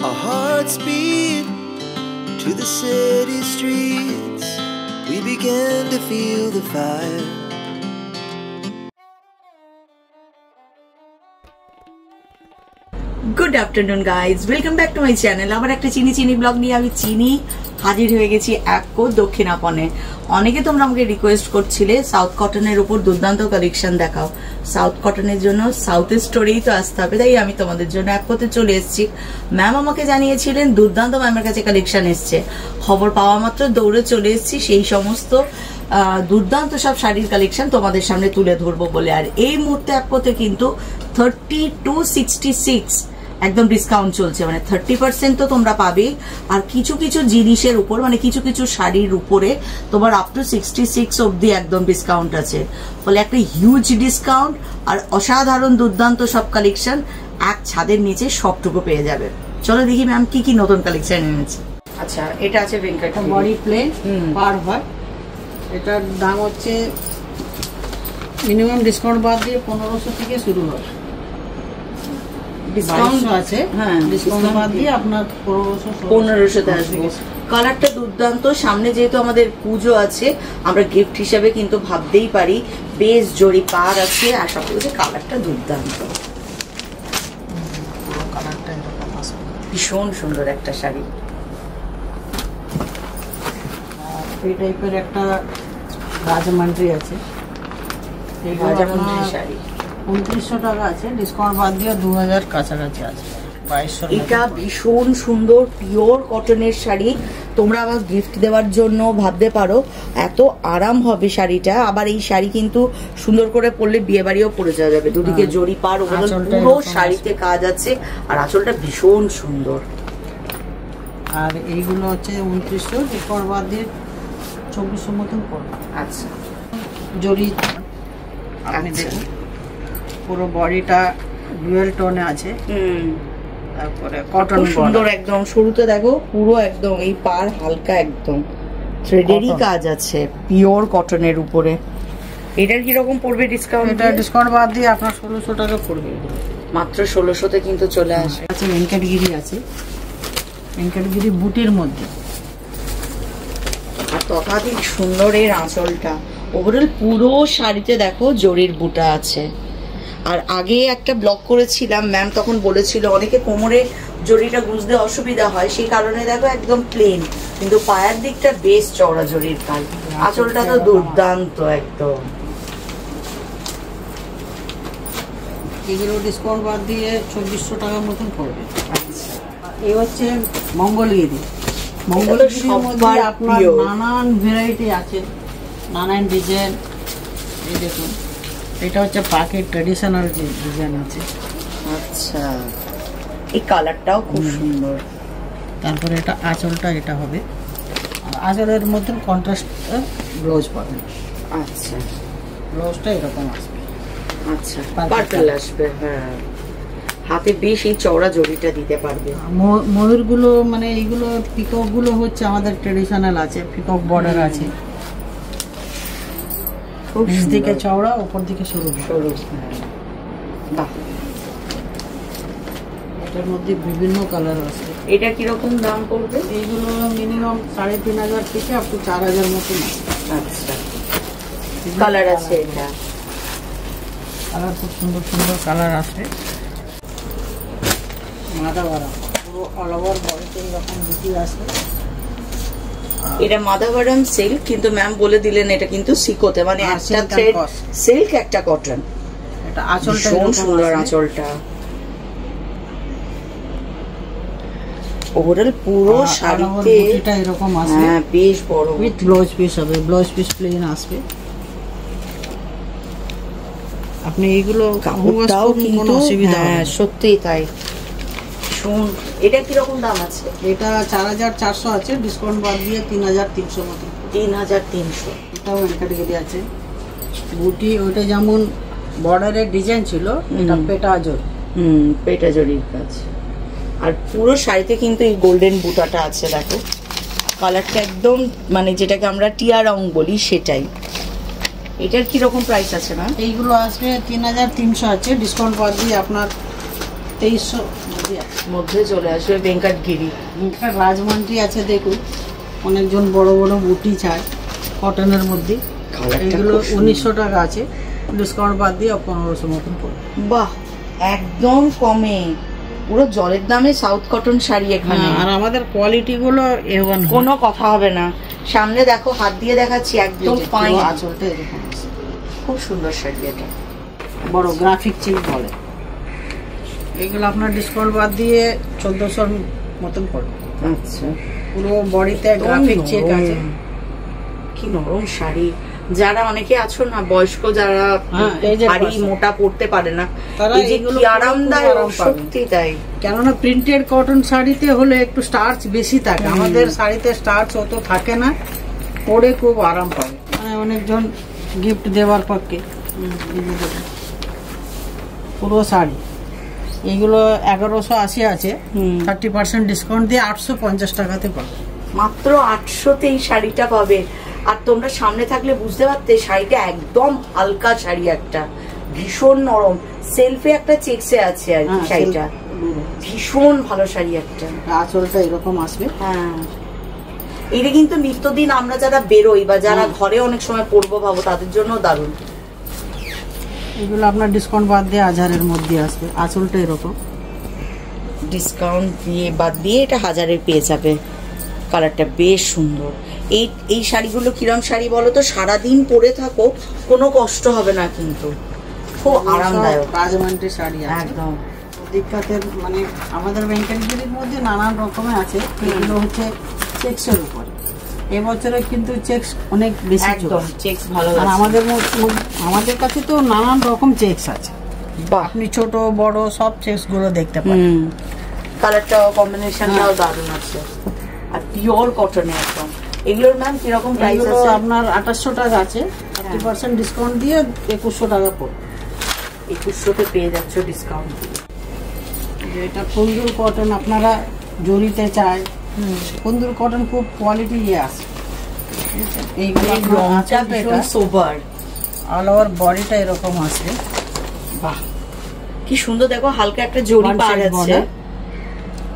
Our hearts beat to the city streets. We began to feel the fire. Good afternoon guys, welcome back to my channel. আবার একটা চিনি blog নিয়ে আমি হাজির হয়ে গেছি অ্যাকো দক্ষিণাপনে। অনেকে তোমরা আমাকে রিকোয়েস্ট করছিলে সাউথ কটনের উপর দুর্দান্ত কালেকশন দেখাও। সাউথ কটনের জন্য সাউথের স্টোরেই তো আসতে হবে, তাই আমি তোমাদের জন্য অ্যাকোতে চলে এসেছি। ম্যাম আমাকে জানিয়েছিলেন দুর্দান্ত ম্যামের কাছে কালেকশন এসছে, খবর পাওয়া মাত্র দৌড়ে চলে এসেছি সেই সমস্ত দুর্দান্ত সব শাড়ির কালেকশন তোমাদের সামনে তুলে ধরবো বলে। আর এই মুহূর্তে অ্যাকোতে কিন্তু 30 to 66 একদম ডিসকাউন্ট চলছে, মানে 30% তো তোমরা পাবে। আর কিছু কিছু জিনিসের উপর, মানে কিছু কিছু শাড়ির উপরে তোমার আপ টু 66 অব্দি একদম ডিসকাউন্ট আছে, ফলে একটা হিউজ ডিসকাউন্ট আর অসাধারণ দুর্দান্ত সব কালেকশন এক ছাদের নিচে সবটুকু পেয়ে যাবে। চলো দেখি ম্যাম কি কি নতুন কালেকশন এনেছে। আচ্ছা, এটা আছে ভেঙ্কট বডি প্লেন পার হয়, এটার দাম হচ্ছে মিনিমাম ডিসকাউন্ট বাদ দিয়ে 1500 থেকে শুরু হয়। ডিসকাউন্ট আছে, হ্যাঁ, ডিসকাউন্ট বাদ দিয়ে আপনার 1500তে আসবে। কালারটা দুর্দান্ত। সামনে যেহেতু আমাদের পুজো আছে, আমরা গিফট হিসাবে কিন্তু ভাবতেই পারি। বেশ জরি পার আছে, আশা করছি কালারটা দুর্দান্ত। কালারটা এরকম আছে, ভীষণ সুন্দর একটা শাড়ি। এই টাইপের একটা রাজমান্ড্রি আছে, এই রাজমান্ড্রি শাড়ি 2900 টাকা আছে, ডিসকাউন্ট বাদ দিয়ে 2000 কাছাকাছি আছে, 2200। এটা ভীষণ সুন্দর পিওর কটনের শাড়ি, তোমরা আবার গিফট দেওয়ার জন্য ভাবতে পারো। এত আরাম হবে শাড়িটা। আবার এই শাড়ি কিন্তু সুন্দর করে পরলে বিয়ে বাড়িও পরে যাওয়া যাবে। দুদিকে জরি পার, পুরো শাড়িতে কাজ আছে, আর আঁচলটা ভীষণ সুন্দর। আর এইগুলো হচ্ছে 2900, ডিসকাউন্ট বাদ দিয়ে 2400 মতন পড়বে। আচ্ছা, জরি আপনি দেখুন, পুরো বডিটা ডুয়েল টোনে আছে। তারপরে কটন সুন্দর একদম। শুরুতে দেখো পুরো একদম এই পার হালকা একদম থ্রেডেরই কাজ আছে, পিওর কটনের উপরে। এটার কিরকম পড়বে ডিসকাউন্ট? এটা ডিসকাউন্ট বাদ দিয়ে আপনার 1600 টাকা পড়বে, মাত্র 1600তে কিন্তু চলে আসে। আছে ভেঙ্কটগিরি আছে, ভেঙ্কটগিরি বুটির মধ্যে। আর তথাধিক সুন্দর এর আঁচলটা। ওভারঅল পুরো শাড়িতে দেখো জরির বুটা আছে। আর আগে একটা ব্লগ করেছিলাম, ম্যাম তখন বলেছিল অনেকে কোমরে জরিটা গুঁজতে অসুবিধা হয়, সেই কারণে দেখো একদম প্লেন, কিন্তু পায়ের দিকটা বেশ চওড়া জরির কাজ। আঁচলটা তো দুর্দান্ত একদম। এগুলো ডিসকাউন্ট বাদ দিয়ে 2400 টাকার মতন পড়বে। আচ্ছা, এই হচ্ছে মঙ্গলগিরি। মঙ্গলগিরির মধ্যে আপনার নানান ভ্যারাইটি আছে, নানান ডিজাইন। এই দেখুন, এটা হচ্ছে পাকের ট্রেডিশনাল যে ডিজাইন আছে। আচ্ছা, এই কালারটাও খুব সুন্দর। তারপরে এটা আঁচলটা এটা হবে, আর আঁচলের মধ্যে কন্ট্রাস্ট ব্লাউজ পাবেন। আচ্ছা, ব্লাউজটা এরকম আসবে। আচ্ছা, পার্পল আসবে। হ্যাঁ, হাতে বেশ এই চওড়া জরিটা দিতে পারবে। ময়ূরগুলো মানে এইগুলো পিকক গুলো হচ্ছে আমাদের ট্রেডিশনাল আছে, পিকক বর্ডার আছে, নিচ দিকে চওড়া, উপর দিকে সরু সরু। বাহ, এটার মধ্যে বিভিন্ন কালার আছে। এটা কিরকম দাম পড়বে? এইগুলো মিনিমাম 3500 থেকে আপ টু 4000 মতন আছে। আচ্ছা, কালার আছে, এটা কালার খুব সুন্দর সুন্দর কালার আছে। মাদাবাড়া পুরো অল ওভার বডিতে এরকম বুটি আছে। এটা মাদাবাড়াম সিল্ক, কিন্তু ম্যাম বলে দিলেন এটা কিন্তু সিকোতে, মানে একটা থ্রেড সিল্ক একটা কটন। এটা আঁচলটা সুন্দর, আঁচলটা ওভারঅল পুরো শাড়িতে এটা এরকম আসবে। হ্যাঁ, বেশ বড় উইথ ব্লাউজ পিস হবে, ব্লাউজ পিস প্লেন আসবে। আপনি এইগুলো কাপড়টাও কিন্তু অসুবিধা, হ্যাঁ সত্যিই তাই। শুন, এটা কিরকম দাম আছে? এটা 4400 আছে, ডিসকাউন্ট বাদ দিয়ে 3300 মতো। 3300। এটাও ক্যাটাগরি আছে। বুটি ওইটা যেমন বর্ডারের ডিজাইন ছিল, এটা পেটা জরি। পেটা জরির কাজ। আর পুরো শাড়িতে কিন্তু এই গোল্ডেন বুটাটা আছে, দেখো কালারটা একদম মানে যেটাকে আমরা টিয়া রং বলি সেটাই। এটার কিরকম প্রাইস আছে ম্যাম? এইগুলো আসবে 3300 আছে, ডিসকাউন্ট বাদ দিয়ে আপনার 2300 মধ্যে চলে আসবে ভেঙ্কটগিরি। একটা রাজমান্টি আছে দেখুন, অনেকজন বড় বড় বুটি চায় কটনের মধ্যে। এগুলো 1900 টাকা আছে, ডিসকাউন্ট বাদ দিয়ে 1500 মতন পড়বে। বাহ, একদম কমে, পুরো জলের দামে সাউথ কটন শাড়ি এখানে। আর আমাদের কোয়ালিটি গুলো A1, কোনো কথা হবে না। সামনে দেখো, হাত দিয়ে দেখাচ্ছি, একদম ফাইন। আঁচলটা এরকম আছে, খুব সুন্দর শাড়ি। এটা বড় গ্রাফিক চিক বলে। এগুলো আপনার ডিসকাউন্ট বাদ দিয়ে 1400 মতন পড়বে। আচ্ছা, পুরো বডিতে গ্রাফিক চেক আছে। কি নরম শাড়ি। যারা অনেকে আছো না বয়স্ক, যারা ভারী মোটা পড়তে পারে না, এই যে কি আরামদায়ক, সত্যি তাই। কেননা প্রিন্টেড কটন শাড়িতে হলে একটু স্টার্চ বেশি থাকে, আমাদের শাড়িতে স্টার্চ অত থাকে না, পরে খুব আরাম পাবে। মানে অনেকজন গিফট দেওয়ার পক্ষে। পুরো শাড়ি এগুলো 1180 আছে, 30% ডিসকাউন্ট দিয়ে 850 টাকাতে পাবে। মাত্র 800-তে এই শাড়িটা পাবে। আর তোমরা সামনে থাকলে বুঝতে পারতে শাড়িটা একদম হালকা শাড়ি, একটা ভীষণ নরম, সেলফে একটা চেকসে আছে আর কি। শাড়িটা ভীষণ ভালো শাড়ি একটা। আঁচলটা এরকম আসবে। হ্যাঁ, এটা কিন্তু নিত্যদিন আমরা যারা বেরোই বা যারা ঘরে অনেক সময় পরবো ভাবো, তাদের জন্য দারুণ। এগুলো আপনার ডিসকাউন্ট বাদ দিয়ে 1000-এর মধ্যে আসবে। আঁচলটা এরকম, ডিসকাউন্ট দিয়ে বাদ দিয়ে এটা 1000-এর পেয়ে যাবে। কালারটা বেশ সুন্দর। এই শাড়িগুলো কিরম শাড়ি বলো তো, সারাদিন পরে থাকো, কোনো কষ্ট হবে না, কিন্তু খুব আরামদায়ক। রাজমান্টি শাড়ি একদম দিকপাতের, মানে আমাদের ভেঙ্কটগিরির মধ্যে নানান রকমের আছে। এগুলো হচ্ছে চেক্সের উপরে। এবছরে কিন্তু চেক্স অনেক বেশি, একদম চেক্স ভালো। আর আমাদের কাছে তো নানান রকম চেক্স আছে। আপনি ছোট বড় সব চেক্স গুলো দেখতে পারেন। কালারটাও কম্বিনেশনটাও দারুণ আছে, আর পিওর কটনে একদম। এগুলোর ম্যাম কিরকম প্রাইস আছে? আপনার 2800 টাকা আছে, 30% ডিসকাউন্ট দিয়ে 2100 টাকা পড়বে। 2100-তে পেয়ে যাচ্ছ ডিসকাউন্ট দিয়ে। এটা কুন্দুর কটন, আপনারা জরিতে চায়। কুন্দুর কটন খুব কোয়ালিটি আছে। এইগুলো রংটা ভীষণ সোবার, অল ওভার বডিটা এরকম আছে। বাহ, কি সুন্দর। দেখো, হালকা একটা জরি পার আছে,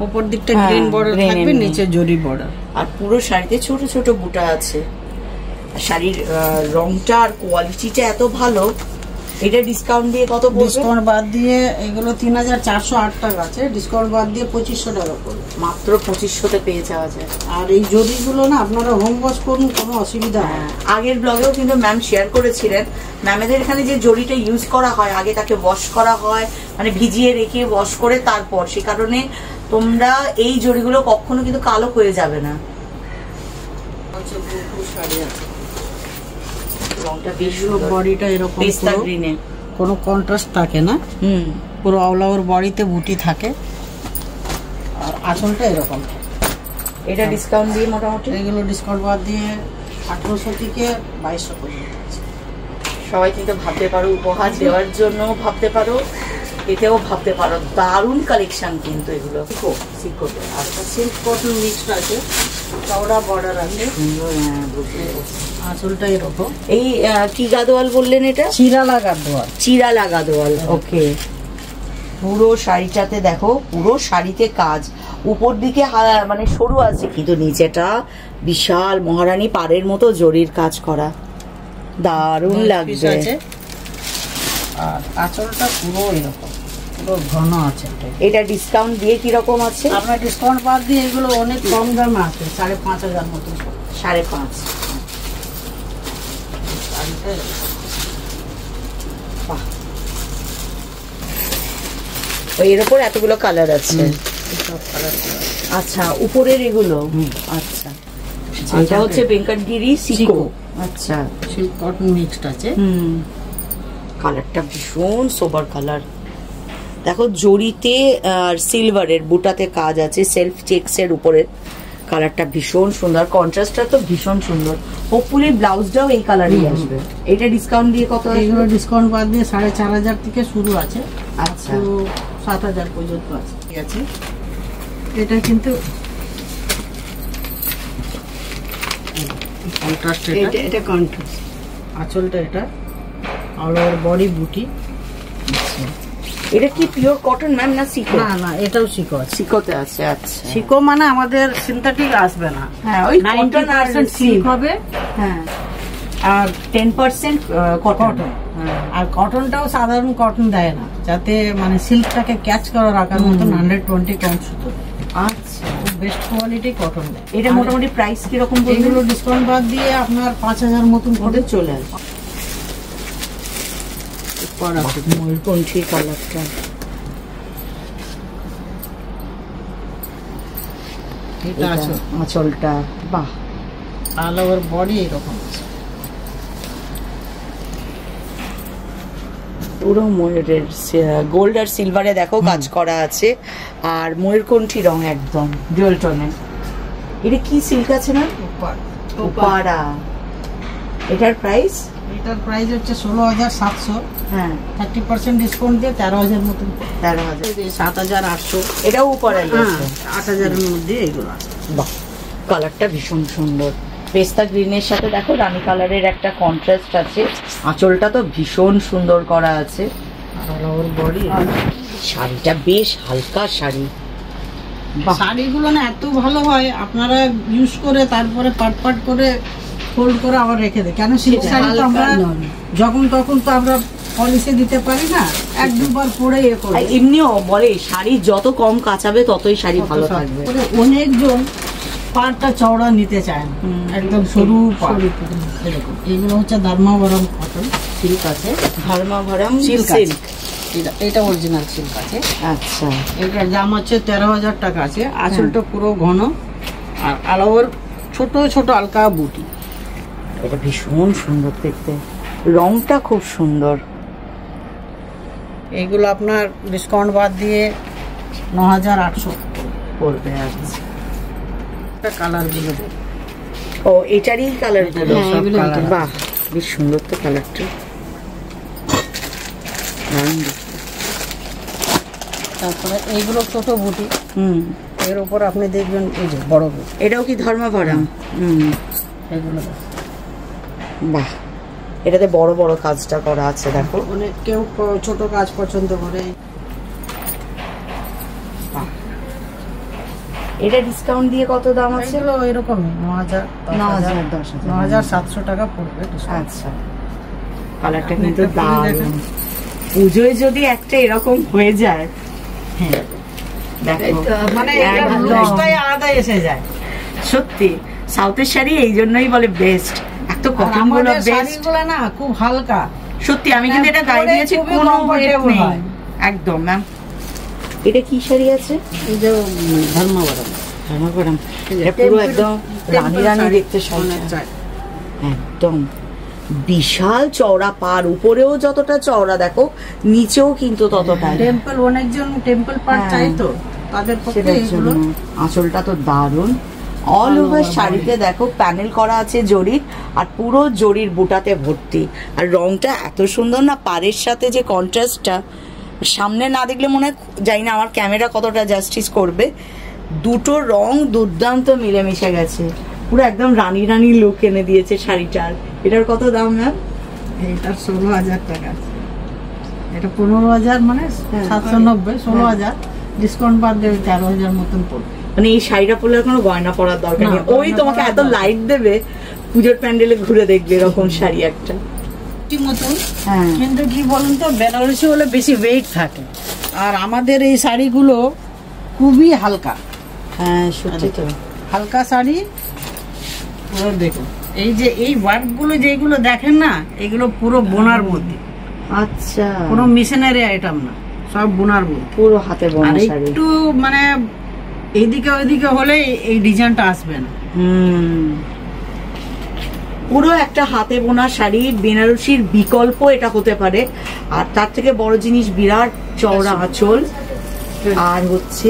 উপর দিকটা গ্রিন বর্ডার থাকবে, নিচে জরি বর্ডার। আর পুরো শাড়িতে ছোট ছোট বুটা আছে। শাড়ির রংটা আর কোয়ালিটিটা এত ভালো। এটা ডিসকাউন্ট দিয়ে কত পড়বে? ডিসকাউন্ট বাদ দিয়ে এগুলো 3408 টাকা আছে, ডিসকাউন্ট বাদ দিয়ে 2500 টাকা পড়বে। মাত্র 2500-তে পেয়ে যাওয়া যায়। আর এই জরিগুলো না আপনারা হোম ওয়াশ করুন, কোনো অসুবিধা হয়। আগের ব্লগেও কিন্তু ম্যাম শেয়ার করেছিলেন, ম্যামেদের এখানে যে জরিটা ইউজ করা হয়, আগে তাকে ওয়াশ করা হয়, মানে ভিজিয়ে রেখে ওয়াশ করে তারপর। সে কারণে তোমরা এই জরিগুলো কখনো কিন্তু কালো হয়ে যাবে না। শাড়ি আছে, রংটা বেশ বডিটা এরকম পেস্তা গ্রিনে, কোনো কন্ট্রাস্ট থাকে না। পুরো অল ওভার বডিতে বুটি থাকে, আর আঁচলটা এরকম। এটা ডিসকাউন্ট দিয়ে মোটামুটি, এগুলো ডিসকাউন্ট বাদ দিয়ে 1800 থেকে 2200 পর্যন্ত আছে। সবাই কিন্তু ভাবতে পারো, উপহার দেওয়ার জন্য ভাবতে পারো, এতেও ভাবতে পারো। দারুণ কালেকশন কিন্তু এগুলো। সিকোতে আচ্ছা, সিল্ক কটন মিক্সড আছে, চওড়া বর্ডার আছে, আঁচলটা এরকম। এই কি গাদোয়াল বললেন? এটা চিরালা গাদোয়াল। চিরালা গাদোয়াল, ওকে। পুরো শাড়িটাতে দেখো, পুরো শাড়িতে কাজ। উপর দিকে মানে সরু আছে, কিন্তু নিচেটা বিশাল মহারানী পাড়ের মতো জরির কাজ করা, দারুণ লাগছে। আর আঁচলটা পুরো এরকম, পুরো ঘন আছে। এটা ডিসকাউন্ট দিয়ে কিরকম আছে? আপনার ডিসকাউন্ট বাদ দিয়ে এগুলো অনেক কম দামে আছে, 5500 মতো। 5.5। এর উপর এতগুলো কালার আছে। আচ্ছা, উপরের এগুলো। আচ্ছা, এটা হচ্ছে ভেঙ্কটগিরি সিকো। আচ্ছা, সিল্ক কটন মিক্সড আছে। কালারটা ভীষণ সোবার কালার। দেখো, জরিতে আর সিলভারের বুটাতে কাজ আছে, সেলফ চেক্সের উপরে। কালারটা ভীষণ সুন্দর, কন্ট্রাস্টটা তো ভীষণ সুন্দর। হোপফুলি ব্লাউজটাও এই কালারই আসবে। এটা ডিসকাউন্ট দিয়ে কত? এগুলো ডিসকাউন্ট বাদ দিয়ে 4500 থেকে শুরু আছে, আচ্ছা 7000 পর্যন্ত আছে। এটা কিন্তু কন্ট্রাস্ট, এটা কন্ট্রাস্ট। আঁচলটা এটা অল ওভার বডি বুটি। এটা কি পিওর কটন ম্যাম না সিকো? না না, এটাও সিকো আছে। সিকোতে আছে। আচ্ছা, সিকো মানে আমাদের সিনথেটিক আসবে না। হ্যাঁ, ওই কটন আর 90% সিল্ক হবে, হ্যাঁ, আর 10% কটন। আর কটনটাও সাধারণ কটন দেয় না, যাতে মানে সিল্কটাকে ক্যাচ করে রাখার মতন 120 কম সুতো। আচ্ছা, বেস্ট কোয়ালিটি কটন দেয়। এটা মোটামুটি প্রাইস কিরকম? এগুলো ডিসকাউন্ট বাদ দিয়ে আপনার 5000 মতন করে চলে আসবে। ময়ূরকণ্ঠী কালারটা, এটা আছে আঁচলটা, বাহ, অল ওভার বডি এরকম আছে। পুরো ময়ূরের গোল্ড আর সিলভারে দেখো কাজ করা আছে, আর ময়ূরকণ্ঠী রং একদম ডুয়াল টোনে। এটা কি সিল্ক আছে না? ওপারা। এটার প্রাইস? এটার প্রাইস হচ্ছে 16700। হ্যাঁ, 30% ডিসকাউন্ট দিয়ে 13000 মতন। 13000। 7800। এটাও উপরে আছে, 8000 এর মধ্যে এগুলো আছে। বাহ, কালারটা ভীষণ সুন্দর। পেস্তা গ্রিনের সাথে দেখো রানী কালারের একটা কন্ট্রাস্ট আছে। আঁচলটা তো ভীষণ সুন্দর করা আছে, অল ওভার বডি। শাড়িটা বেশ হালকা শাড়ি। শাড়িগুলো না এত ভালো হয়, আপনারা ইউজ করে তারপরে পাট পাট করে ফোল্ড করে আবার রেখে দেয়। কেন সিল্ক শাড়ি তো আমরা যখন তখন তো আমরা পলিশে দিতে পারি না, এক দুবার পরে এ করে। এমনিও বলে শাড়ি যত কম কাচাবে ততই শাড়ি ভালো থাকবে। অনেকজন পাটটা চওড়া নিতে চায় না, একদম সরু পাট। এরকম এগুলো হচ্ছে ধর্মাবরম কটন সিল্ক আছে। ধর্মাভরম সিল্ক সিল্ক, এটা অরিজিনাল সিল্ক আছে। আচ্ছা, এটার দাম হচ্ছে 13000 টাকা আছে। আঁচলটা পুরো ঘন আর অল ওভার ছোট ছোট হালকা বুটি। এটা ভীষণ সুন্দর দেখতে, রংটা খুব সুন্দর। এইগুলো আপনার ডিসকাউন্ট বাদ দিয়ে 9800 পড়বে। আচ্ছা, কালার গুলো। ও এটারই কালার গুলো? হ্যাঁ, এগুলো এটার। বাহ, বেশ সুন্দর তো কালারটা। তারপরে এইগুলো ছোট বুটি, এর উপর আপনি দেখবেন এই যে বড় বুটি। এটাও কি ধর্মাভরম? এগুলো বাহ, এটাতে বড় বড় কাজটা করা আছে দেখো। অনেক কেউ ছোট কাজ পছন্দ করে। এটা ডিসকাউন্ট দিয়ে কত দাম আছে? এগুলো এরকমই 9700 টাকা পড়বে। আচ্ছা, কালারটা কিন্তু দারুণ। পুজোয় যদি একটা এরকম হয়ে যায়, হ্যাঁ দেখো মানে এটার লুকসটাই আলাদা এসে যায়। সত্যি সাউথের শাড়ি এই জন্যই বলে বেস্ট। এত কটন গুলো বেস্ট, শাড়িগুলো না খুব হালকা। সত্যি আমি কিন্তু এটা গায়ে দিয়েছি, কোনো ওয়েট নেই একদম। ম্যাম এটা কি শাড়ি আছে? এই যে ধর্মাবরম। ধর্মাভরম, এটা পুরো একদম রানী রানী দেখতে শাড়িটা, একদম বিশাল চওড়া পার, উপরেও যতটা চওড়া দেখো নিচেও কিন্তু ততটা। টেম্পল, অনেকজন টেম্পল পার্ট চাই তো, তাদের পক্ষে এগুলো। আঁচলটা তো দারুণ। অল ওভার শাড়িতে দেখো প্যানেল করা আছে জরির, আর পুরো জরির বুটাতে ভর্তি। আর রংটা এত সুন্দর না, পাড়ের সাথে যে কন্ট্রাস্টটা, সামনে না দেখলে মনে হয়, জানি না আমার ক্যামেরা কতটা জাস্টিস করবে, দুটো রং দুর্দান্ত মিলেমিশে গেছে, পুরো একদম রানী রানী লুক এনে দিয়েছে শাড়িটার। এটার কত দাম ম্যাম? এটার 16000 টাকা। এটা 15000 মানে 790, 16000 ডিসকাউন্ট বাদ দিয়ে 13000 মতন পড়বে। মানে এই শাড়িটা পরলে কোনো গয়না পরার দরকার নেই, ওই তোমাকে এত লাইট দেবে, পুজোর প্যান্ডেলে ঘুরে দেখবে এরকম শাড়ি একটা মতন। কিন্তু কি বলুন তো, বেনারসি হলে বেশি ওয়েট থাকে, আর আমাদের এই শাড়িগুলো খুবই হালকা। হ্যাঁ সত্যি তো, হালকা শাড়ি। দেখুন এই যে এই ওয়ার্ক গুলো যেগুলো দেখেন না, এগুলো পুরো বোনার মধ্যে। আচ্ছা, কোনো মেশিনারি আইটেম না, সব বোনার মধ্যে, পুরো হাতে বোনা শাড়ি। একটু মানে এইদিকে ওইদিকে হলে এই ডিজাইনটা আসবে না। পুরো একটা হাতে বোনা শাড়ি, বেনারসির বিকল্প এটা হতে পারে। আর তার থেকে বড় জিনিস, বিরাট চওড়া আঁচল, আর হচ্ছে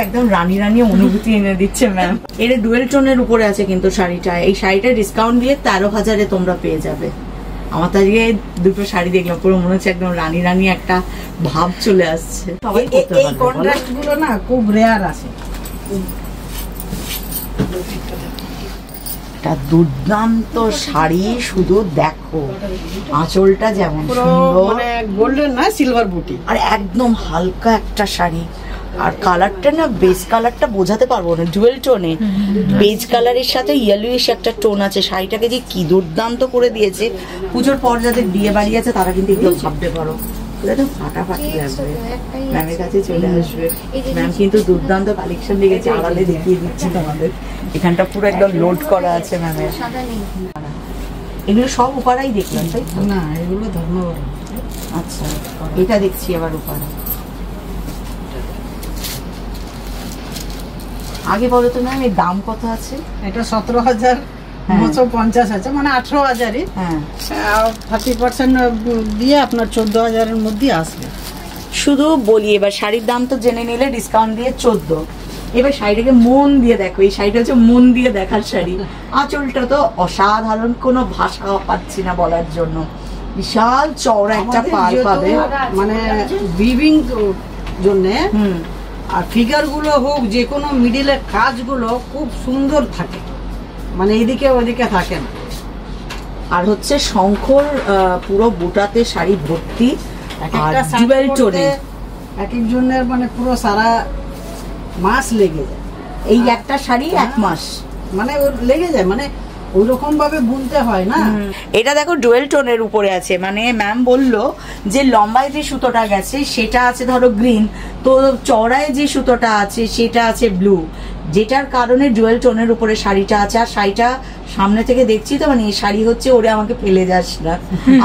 একদম রানী রানী অনুভূতি এনে দিচ্ছে ম্যাম। এটা ডুয়েল টোনের উপরে আছে কিন্তু শাড়িটা। এই শাড়িটা ডিসকাউন্ট দিয়ে 13000-এ তোমরা পেয়ে যাবে। আমার তো আজকে দুটো শাড়ি দেখলাম, পুরো মনে হচ্ছে একদম রানী রানী একটা ভাব চলে আসছে। এই কন্ট্রাস্ট গুলো না খুব রেয়ার আছে। একটা দুর্দান্ত শাড়ি, শুধু দেখো আঁচলটা যেমন সুন্দর, মানে গোল্ডেন না সিলভার বুটি, আর একদম হালকা একটা শাড়ি। আর কালারটা না, বেজ কালারটা বোঝাতে পারবো না, ডুয়েল টোনে বেজ কালারের সাথে ইয়েলোইশ একটা টোন আছে। শাড়িটাকে যে কি দুর্দান্ত করে দিয়েছে। পুজোর পর যাদের বিয়ে বাড়ি আছে তারা কিন্তু এগুলো ভাবতে পারো, ফাটাফাটি লাগবে, ম্যামের কাছে চলে আসবে। ম্যাম কিন্তু দুর্দান্ত কালেকশন দিয়ে গেছে, আড়ালে দেখিয়ে দিচ্ছি তোমাদের। এখানটা পুরো একদম লোড করা আছে ম্যামের। এগুলো সব উপারাই দেখলাম, তাই না? এগুলো ধর্মবরণ। আচ্ছা, এটা দেখছি আবার উপারা। আগে বলো তো ম্যাম, এর দাম কত আছে? এটা 17,950 আছে, মানে 18,000-ই। হ্যাঁ, 30% দিয়ে আপনার 14,000-এর মধ্যে আসবে। শুধু বলি, এবার শাড়ির দাম তো জেনে নিলে, ডিসকাউন্ট দিয়ে 14। এবার শাড়িটাকে মন দিয়ে দেখো, এই শাড়িটা হচ্ছে মন দিয়ে দেখার শাড়ি। আঁচলটা তো অসাধারণ, কোনো ভাষা পাচ্ছি না বলার জন্য। বিশাল চওড়া একটা পাল পাবে, মানে উইভিং জন্য। আর ফিগার গুলো হোক, যে কোনো মিডিলের কাজগুলো খুব সুন্দর থাকে, মানে এদিকে ওদিকে থাকে না। আর হচ্ছে শঙ্খর পুরো বুটাতে শাড়ি ভর্তি, আর ডুয়েল টোনে। এক একজনের মানে পুরো সারা মাস লেগে যায়, এই একটা শাড়ি 1 মাস মানে ওর লেগে যায়, মানে ওই রকম ভাবে বুনতে হয় না। এটা দেখো ডুয়েল টোনের উপরে আছে, মানে ম্যাম বললো যে লম্বায় যে সুতোটা গেছে সেটা আছে ধরো গ্রিন, তো চওড়ায় যে সুতোটা আছে সেটা আছে ব্লু, যেটার কারণে ডুয়েল টোনের উপরে শাড়িটা আছে। আর শাড়িটা সামনে থেকে দেখছি তো, মানে এই শাড়ি হচ্ছে ওরে আমাকে ফেলে যাস না,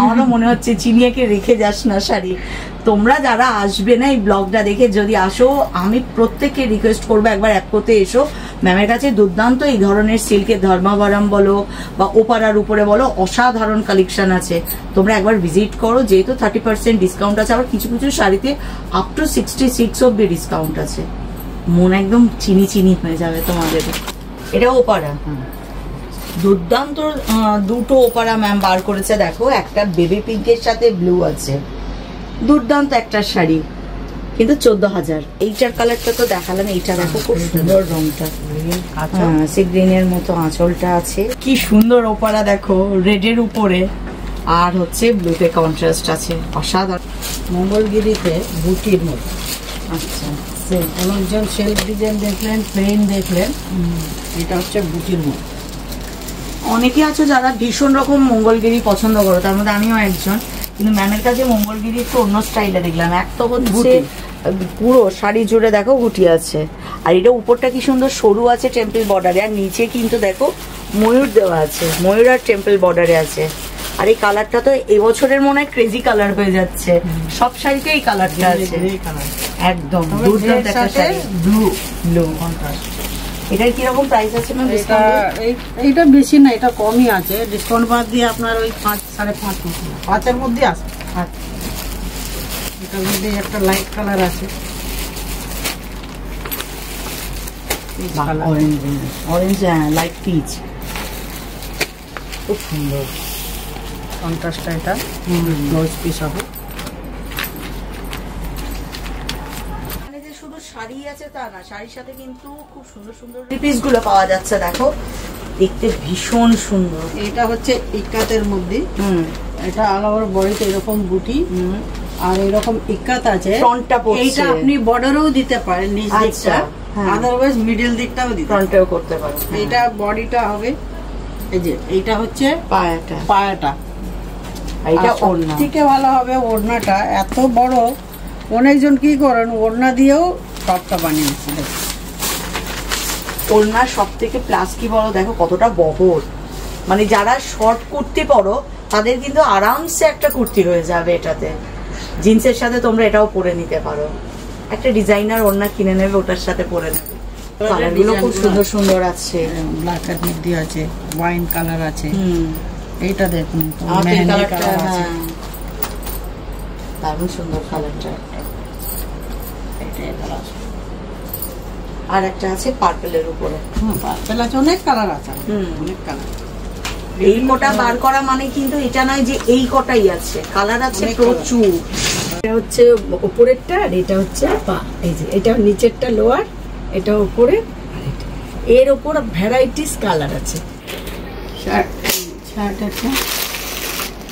আমারও মনে হচ্ছে চিনিয়াকে রেখে যাস না শাড়ি। তোমরা যারা আসবে না এই ব্লগটা দেখে, যদি আসো, আমি প্রত্যেককে রিকোয়েস্ট করবো একবার অ্যাপকোতে এসো। ম্যামের কাছে দুর্দান্ত এই ধরনের সিল্কের ধর্মাবরম বলো বা ওপারার উপরে বলো, অসাধারণ কালেকশন আছে। তোমরা একবার ভিজিট করো, যেহেতু 30% ডিসকাউন্ট আছে। আবার কিছু কিছু শাড়িতে আপ টু 66 অব্দি ডিসকাউন্ট আছে। মন একদম চিনি চিনি হয়ে যাবে তোমাদের। এটা ওপারা, দুর্দান্ত দুটো ওপারা ম্যাম বার করেছে। দেখো, একটা বেবি পিঙ্কের সাথে ব্লু আছে, দুর্দান্ত একটা শাড়ি, কিন্তু 14,000। এইটার কালারটা তো দেখালাম, এইটা দেখো খুব সুন্দর রংটা, সে গ্রিনের মতো আঁচলটা আছে। কি সুন্দর ওপারা দেখো, রেডের উপরে, আর হচ্ছে ব্লুতে কন্ট্রাস্ট আছে, অসাধারণ। মঙ্গলগিরিতে বুটির মতো। আচ্ছা, অনেকজন সেলফ ডিজাইন দেখলেন, প্লেন দেখলেন, এটা হচ্ছে বুটির মতো। অনেকে আছো যারা ভীষণ রকম মঙ্গলগিরি পছন্দ করো, তার মধ্যে আমিও একজন। কিন্তু ম্যামের কাছে মঙ্গলগিরি একটু অন্য স্টাইলে দেখলাম। এক তো হচ্ছে পুরো শাড়ি জুড়ে দেখো গুটি আছে, আর এটা উপরটা কি সুন্দর সরু আছে টেম্পল বর্ডারে, আর নিচে কিন্তু দেখো ময়ূর দেওয়া আছে, ময়ূর আর টেম্পল বর্ডারে আছে। আর এই কালারটা তো এবছরের মনে হয় ক্রেজি কালার হয়ে যাচ্ছে, সব শাড়িতে এই কালারটা আছে, একদম দুর্দান্ত একটা শাড়ি, ব্লু ব্লু কন্ট্রাস্ট। এটার কিরকম প্রাইস আছে ম্যাম? এইটা বেশি না, এটা কমই আছে, ডিসকাউন্ট বাদ দিয়ে আপনার ওই 5, 5.5 5-এর মধ্যে আছে। এটার মধ্যে একটা লাইট কালার আছে, অরেঞ্জ লাইট পিচ, খুব সুন্দর কন্ট্রাস্টটা। এটা ব্লাউজ পিস হবে। শুধু শাড়ি আছে তা না, শাড়ির সাথে কিন্তু খুব সুন্দর সুন্দর পিস গুলো পাওয়া যাচ্ছে। দেখো, দেখতে ভীষণ সুন্দর। এটা হচ্ছে ইক্কাতের মধ্যে, এটা অল ওভার বডিতে এরকম বুটি, আর এরকম ইক্কাত আছে। ফ্রন্টটা পড়ছে, এইটা আপনি বর্ডারও দিতে পারেন, নিচ দিকটা, আদারওয়াইজ মিডল দিকটাও দিতে, ফ্রন্টেও করতে পারেন। এটা বডিটা হবে, এই যে এইটা হচ্ছে পায়াটা, এটা ওড়না। থেকে ভালো হবে ওড়নাটা, এত বড়। অনেকজন কি করেন, ওড়না দিয়েও টপটা বানিয়েছে। ওড়না সব থেকে প্লাস কি বলো, দেখো কতটা বহর, মানে যারা শর্ট কুর্তি পরো তাদের কিন্তু আরামসে একটা কুর্তি হয়ে যাবে এটাতে। জিন্সের সাথে তোমরা এটাও পরে নিতে পারো, একটা ডিজাইনার ওড়না কিনে নেবে, ওটার সাথে পরে নেবে। কালারগুলো খুব সুন্দর সুন্দর আছে, ব্ল্যাক এর মধ্যে আছে, ওয়াইন কালার আছে। এইটা দেখুন, দারুণ সুন্দর কালারটা। আর একটা আছে পার্পেলের উপরে, পার্পেল আছে, অনেক কালার আছে, অনেক কালার। এই কটা বার করা মানে কিন্তু এটা নয় যে এই কটাই আছে, কালার আছে প্রচুর। এটা হচ্ছে উপরেরটা আর এটা হচ্ছে পা। এই যে এটা নিচেরটা লোয়ার, এটা উপরে, আর এটা এর উপর ভ্যারাইটিস কালার আছে। শার্ট আছে,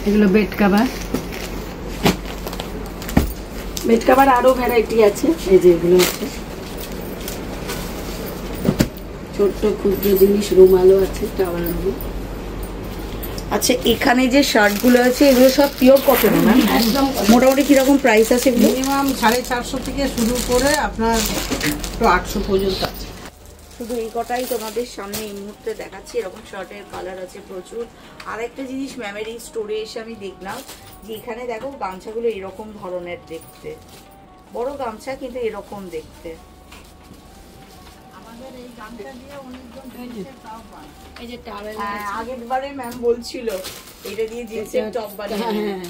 এগুলো বেড কাভার। বেড কাভার আরো ভ্যারাইটি আছে। এই যে এগুলো আছে ছোট্ট ক্ষুদ্র জিনিস, রুমালও আছে, টাওয়াল রুমাল। আচ্ছা, এখানে যে শার্ট গুলো আছে এগুলো সব পিওর কটন না? একদম মোটামুটি কিরকম প্রাইস আছে এগুলো? মিনিমাম 450 থেকে শুরু করে আপনার 800 পর্যন্ত আছে। শুধু এই কটাই তোমাদের সামনে এই মুহূর্তে দেখাচ্ছি। এরকম শার্টের কালার আছে প্রচুর। আর একটা জিনিস ম্যামের এই স্টোরে এসে আমি দেখলাম যে এখানে দেখো গামছাগুলো এরকম ধরনের দেখতে, বড় গামছা কিন্তু এরকম দেখতে। আমাদের এই গামছা দিয়ে অনেকজন তাও পায়। এই যে টাওয়েল, আগের বারে ম্যাম বলছিল এটা দিয়ে জিন্সের টপ বানিয়ে। হ্যাঁ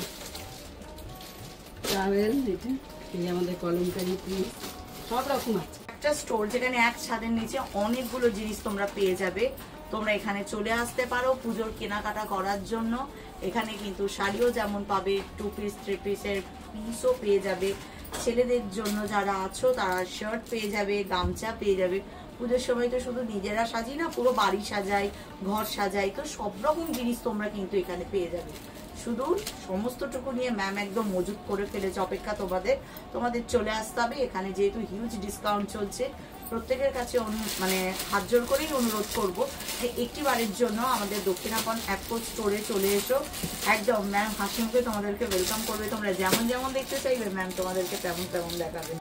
টাওয়েল, এটা এই যে আমাদের কলমকারি পিস, সব রকম আছে। একটা স্টোর যেখানে এক ছাদের নিচে অনেকগুলো জিনিস তোমরা পেয়ে যাবে। তোমরা এখানে চলে আসতে পারো পুজোর কেনাকাটা করার জন্য। এখানে কিন্তু শাড়িও যেমন পাবে, 2 পিস 3 পিসের পিসও পেয়ে যাবে। ছেলেদের জন্য যারা আছো তারা শার্ট পেয়ে যাবে, গামছা পেয়ে যাবে। পুজোর সময় তো শুধু নিজেরা সাজি না, পুরো বাড়ি সাজাই, ঘর সাজাই, তো সব রকম জিনিস তোমরা কিন্তু এখানে পেয়ে যাবে। শুধু সমস্তটুকু নিয়ে ম্যাম একদম মজুত করে ফেলেছে, অপেক্ষা তোমাদের চলে আসতে হবে। এখানে যেহেতু হিউজ ডিসকাউন্ট চলছে, প্রত্যেকের কাছে মানে হাত জোর করেই অনুরোধ করবো যে একটি বারের জন্য আমাদের দক্ষিণাপন অ্যাপকো স্টোরে চলে এসো। একদম ম্যাম হাসি মুখে তোমাদেরকে ওয়েলকাম করবে। তোমরা যেমন যেমন দেখতে চাইবে ম্যাম তোমাদেরকে তেমন তেমন দেখাবে।